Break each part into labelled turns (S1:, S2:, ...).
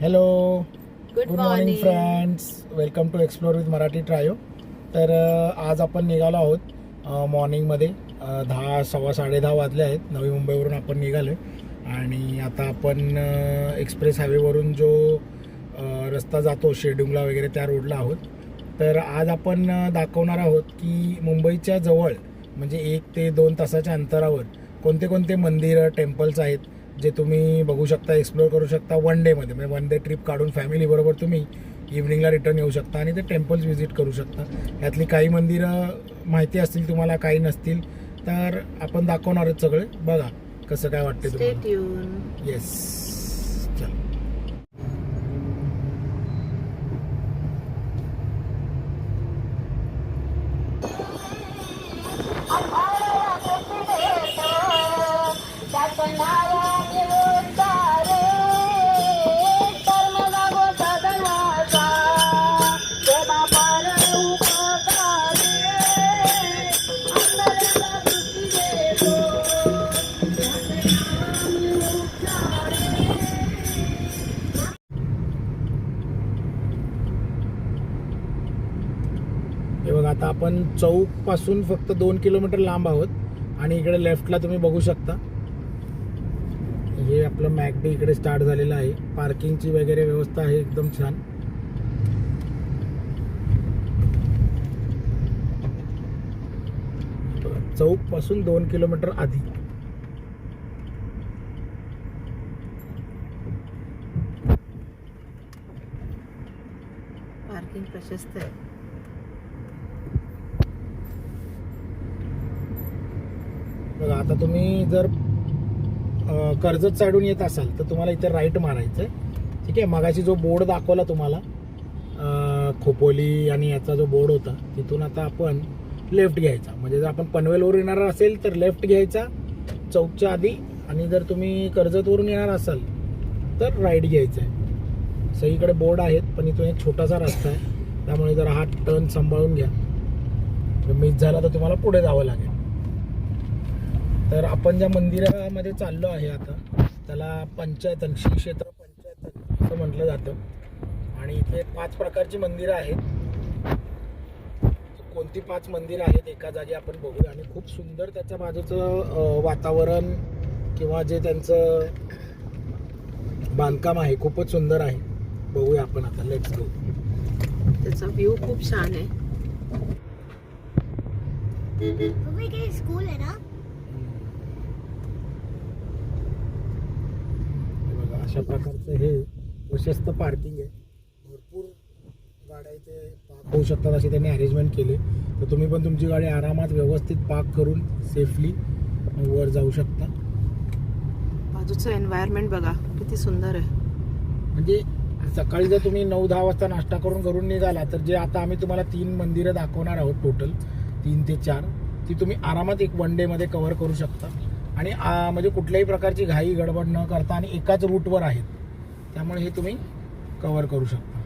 S1: Hello,
S2: good
S1: good morning
S2: morning
S1: friends. Welcome to explore with Marathi trio. तर आज आपण निघालो आहोत मॉर्निंगमध्ये 10 सव्वा 10:30 वाजले आहेत. नवी मुंबईवरून आपण निघालो आणि आता आपण एक्सप्रेस हायवेवरून जो रस्ता जातो शेडुंगला वगैरे त्या रोडला आहोत. तर आज आपण दाखवणार आहोत की मुंबईच्या जवळ म्हणजे 1 ते 2 तासाच्या अंतरावर कोणते कोणते मंदिरं टेम्पल्स आहेत जे तुम्ही बघू शकता, एक्सप्लोर करू शकता वन डेमध्ये. म्हणजे वन डे ट्रिप काढून फॅमिलीबरोबर तुम्ही इव्हनिंगला रिटर्न येऊ शकता आणि ते टेम्पल्स व्हिजिट करू शकता. यातली काही मंदिरं माहिती असतील तुम्हाला, काही नसतील, तर आपण दाखवणार आहोत सगळे. बघा कसं काय वाटते
S2: स्टे
S1: तुम्हाला.
S2: ट्यून.
S1: येस, चल. हे बघा, आता आपण चौक पासून फक्त 2 किलोमीटर लांब आहोत आणि इकडे लेफ्टला तुम्ही बघू शकता हे आपलं मॅकडी इकडे स्टार्ट झालेलं आहे. पार्किंगची वगैरे व्यवस्था आहे एकदम छान. चौक पासून 2 किलोमीटर आधी.
S2: पार्किंग प्रशस्त आहे.
S1: बघा, आता तुम्ही जर कर्जत साईडून येत असाल तर तुम्हाला इथे राईट मारायचं आहे. ठीक आहे. मगाशी जो बोर्ड दाखवला तुम्हाला खोपोली आणि याचा जो बोर्ड होता तिथून आता आपण लेफ्ट घ्यायचा. म्हणजे जर आपण पनवेलवरून येणार असेल तर लेफ्ट घ्यायचा चौकच्या आधी, आणि जर तुम्ही कर्जतवरून येणार असाल तर राईट घ्यायचं आहे. सगळीकडे बोर्ड आहेत पण इथून एक छोटासा रस्ता आहे, त्यामुळे जर हा टर्न सांभाळून घ्या. मिस झाला तर तुम्हाला पुढे जावं लागेल. तर आपण ज्या मंदिरामध्ये चाललो आहे आता त्याला पंचायतन, श्री क्षेत्र पंचायतन असं म्हटलं जातं. आणि इथे 5 प्रकारची मंदिरं आहेत. कोणती 5 मंदिरं आहेत एका जागी आपण बघूया. आणि खूप सुंदर त्याच्या बाजूचं वातावरण किंवा जे त्यांचं बांधकाम आहे खूपच सुंदर आहे. बघूया आपण आता. Let's go.
S2: त्याचा व्ह्यू खूप छान आहे.
S3: स्कूल आहे ना.
S1: अशा प्रकारचं हे प्रशस्त पार्किंग आहे. भरपूर गाड्या इथे पार्क होऊ शकतात अशी त्यांनी अरेंजमेंट केली. तर तुम्ही पण तुमची गाडी आरामात व्यवस्थित पार्क करून सेफली वर जाऊ शकता.
S2: बाजूचं एन्व्हायरमेंट बघा किती सुंदर आहे.
S1: म्हणजे सकाळी जर तुम्ही 9-10 वाजता नाश्ता करून घरून निघाला तर जे आता आम्ही तुम्हाला 3 मंदिरं दाखवणार आहोत, टोटल 3 ते 4, ती तुम्ही आरामात एक वन डेमध्ये कव्हर करू शकता. आणि म्हणजे कुठल्याही प्रकारची घाई गडबड न करता आणि एकाच रूटवर आहेत, त्यामुळे हे तुम्ही कव्हर करू शकता.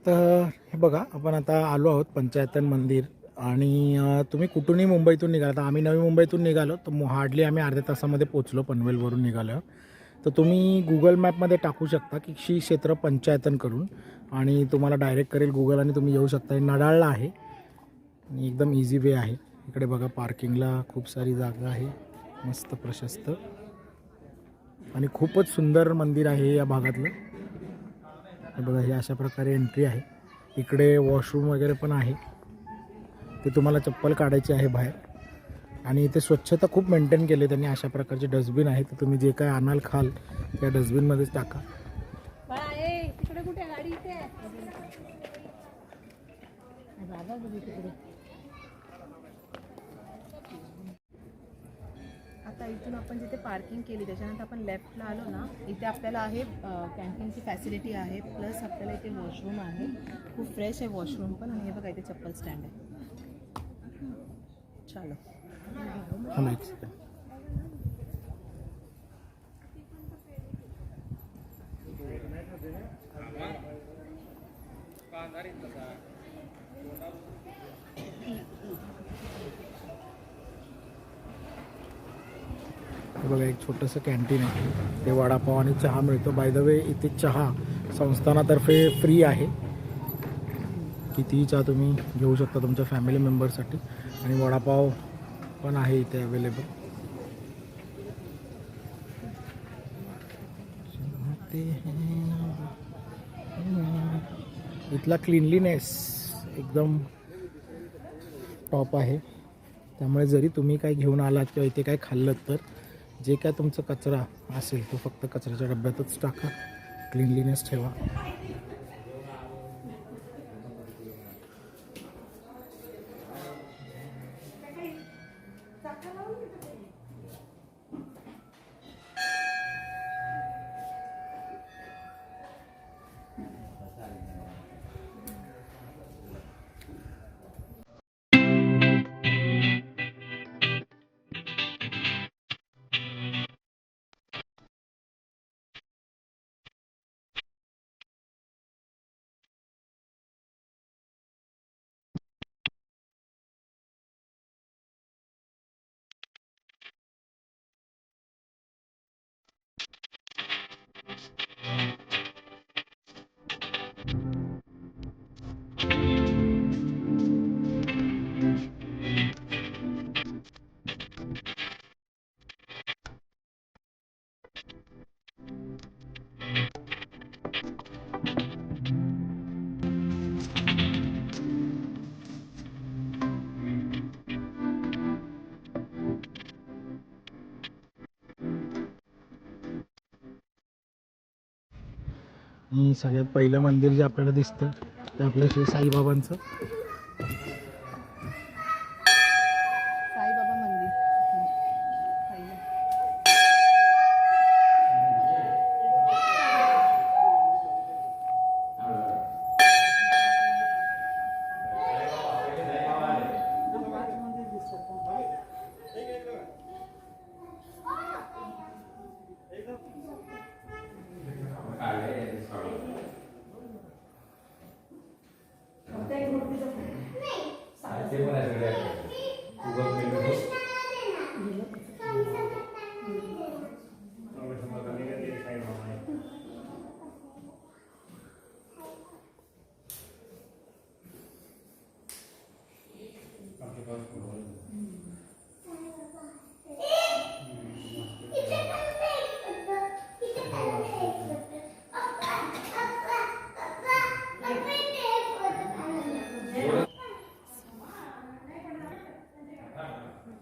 S1: तर हे बघा, आपण आता आलो आहोत पंचायतन मंदिर. आणि तुम्ही कुठूनही मुंबईतून निघाला, तर आम्ही नवी मुंबईतून निघालो तर हार्डली आम्ही अर्ध्या तासामध्ये पोचलो पनवेलवरून निघालो. तर तुम्ही गुगल मॅपमध्ये टाकू शकता की श्री क्षेत्र पंचायतन करून, आणि तुम्हाला डायरेक्ट करेल गुगल आणि तुम्ही येऊ शकता. हे नडाळला आहे आणि एकदम इझी वे आहे. इकडे बघा, पार्किंगला खूप सारी जागा आहे, मस्त प्रशस्त आणि खूपच सुंदर मंदिर आहे या भागातलं. हे बघा, हे अशा प्रकारे एंट्री आहे. इकडे वॉशरूम वगैरे पण आहे, ते तुम्हाला चप्पल काढायची आहे बाहेर. आणि इथे स्वच्छता खूप मेंटेन केली त्यांनी. अशा प्रकारचे डस्टबिन आहे, तर तुम्ही जे काय आणाल खाल त्या डस्टबिनमध्येच टाका.
S2: आता इथून आपण जिथे पार्किंग केली त्याच्यानंतर आपण लेफ्टला आलो ना, इथे आपल्याला आहे कॅन्टीनची फॅसिलिटी आहे, प्लस आपल्याला इथे वॉशरूम आहे. खूप फ्रेश आहे वॉशरूम पण. आणि हे बघा इथे चप्पल स्टँड आहे. चलो.
S1: हे बघा एक छोटंसं कॅन्टीन आहे, ते वडापाव आणि चहा मिळतो. बाय द वे इथे चहा संस्थानातर्फे फ्री आहे. कितीही चहा तुम्ही घेऊ शकता तुमच्या फॅमिली मेंबरसाठी, आणि वडापाव पण आहे इथे अवेलेबल. इथला क्लीनलीनेस एकदम टॉप आहे. त्यामुळे जरी तुम्ही काय घेऊन आलात किंवा इथे काय खाल्लं तर जे काय तुमचा कचरा असेल तो फक्त कचऱ्याच्या डब्यातच टाका. क्लीनलीनेस ठेवा. आणि सगळ्यात पहिलं मंदिर जे आपल्याला दिसतं ते आपलं श्री साईबाबांचं.
S2: साईबाबा मंदिर पहिलं.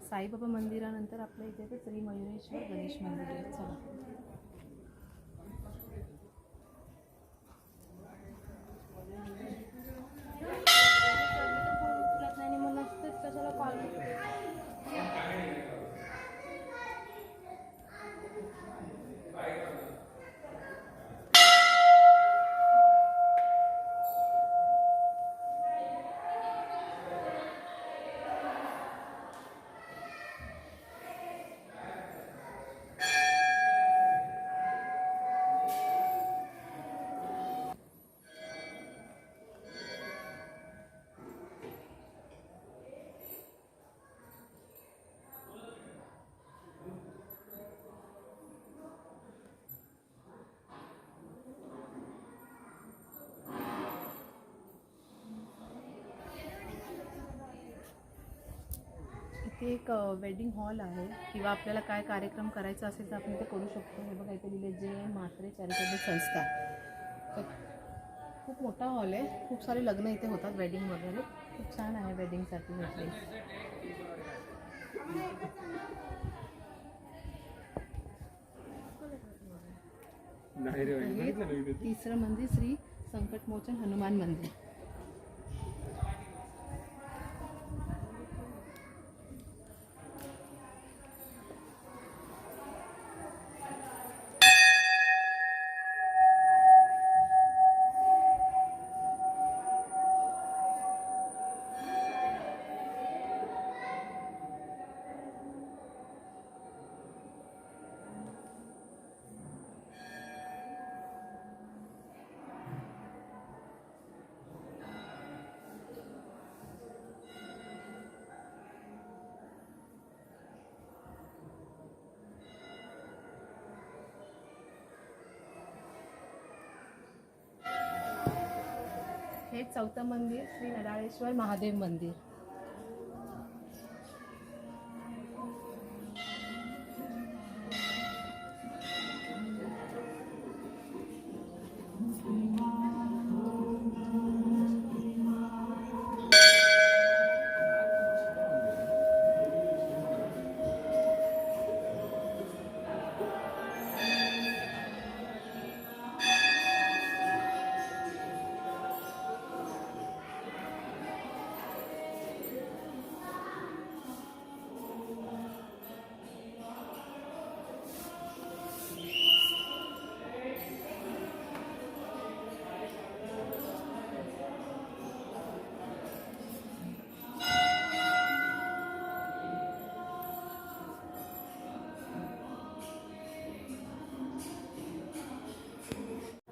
S2: साईबाबा मंदिरानंतर आपल्या इथे ते श्री मयुरेश्वर गणेश मंदिर आहे. चला. इथे एक वेडिंग हॉल आहे, किंवा आपल्याला काय कार्यक्रम करायचा असेल तर आपण इथे करू शकतो. हे बघा इथे लिहिले जे म्हात्रे चॅरिटेबल संस्था. तर खूप मोठा हॉल आहे, खूप सारे लग्न इथे होतात, वेडिंग वगैरे. खूप छान आहे वेडिंगसाठी हे प्लेस. हे तिसरं मंदिर श्री संकटमोचन हनुमान मंदिर. हे 4थं मंदिर श्री नडाळेश्वर महादेव मंदिर.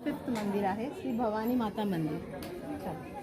S2: फिफ्थ मंदिर आहे श्री भवानी माता मंदिर. चला.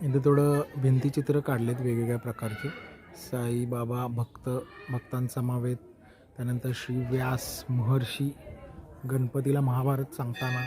S1: इथे थोडं भिंतीचित्र काढलेत वेगवेगळ्या प्रकारचे. साईबाबा भक्तांसमावेत, त्यानंतर श्री व्यास महर्षी गणपतीला महाभारत सांगताना,